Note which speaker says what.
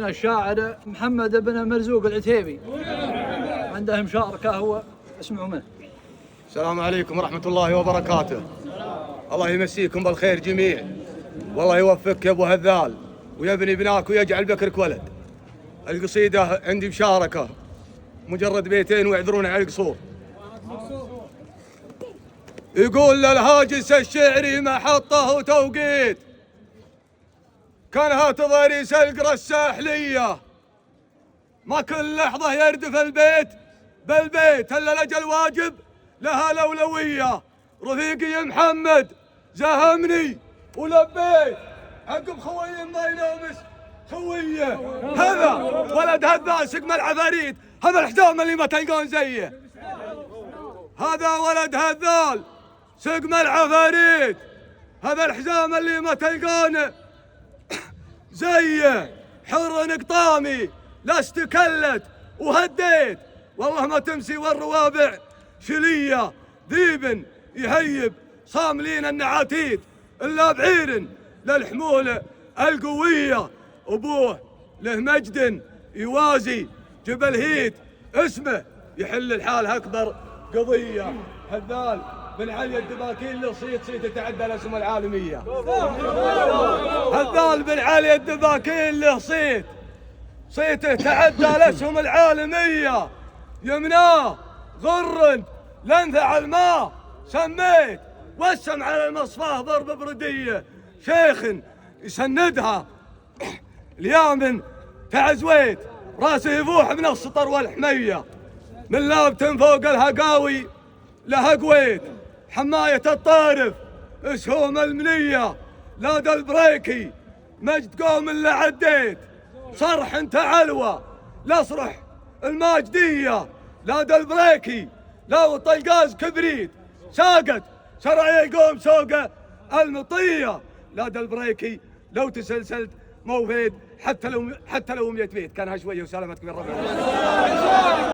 Speaker 1: الشاعر محمد بن مرزوق العتيبي عنده مشاركة هو اسمعوا منه.
Speaker 2: السلام عليكم ورحمة الله وبركاته. الله يمسيكم بالخير جميع، والله يوفقك يا ابو هذال ويبني بناك ويجعل بكرك ولد. القصيدة عندي مشاركة مجرد بيتين ويعذرون على القصور. يقول للهاجس الشعري محطة وتوقيت، كانها تضاريس القرى الساحلية، ما كل لحظة يردف البيت بالبيت الا لجل واجب لها الأولوية. رفيقي محمد زاهمني ولبيت عقب خوي ما ينامس خويه. هذا ولد هذا سقم العفاريت، هذا الحزام اللي ما تلقون زيه. هذا ولد هذال سقم العفاريت، هذا الحزام اللي ما تلقونه زيه. حر نقطامي لا استكلت وهديت، والله ما تمسي والروابع شليه. ذيب يهيب صاملين النعاتيت الا بعير للحموله القويه. ابوه له مجد يوازي جبل هيت، اسمه يحل الحال اكبر قضيه. هذال بن علي الدباكين له صيت يتعدى الاسم العالميه. هذال بن علي الدباكين له صيته تعدى الاسهم العالميه. يمناه غر لنفع الماء سميت، والسم على المصفاه ضرب برديه. شيخ يسندها اليامن تعزويت، راسه يفوح من السطر والحميه. من لابت فوق الهقاوي لها قويت، حمايه الطارف اسهم المنيه. لاد البريكي مجد قوم اللي عديت، صرح انت علوى لاصرح الماجديه. لاد البريكي لو طلقاز كبريت، ساقت شرع يقوم سوقه المطيه. لاد البريكي لو تسلسلت موفيد حتى لو 100 بيت كانها شويه وسلامتك من ربنا.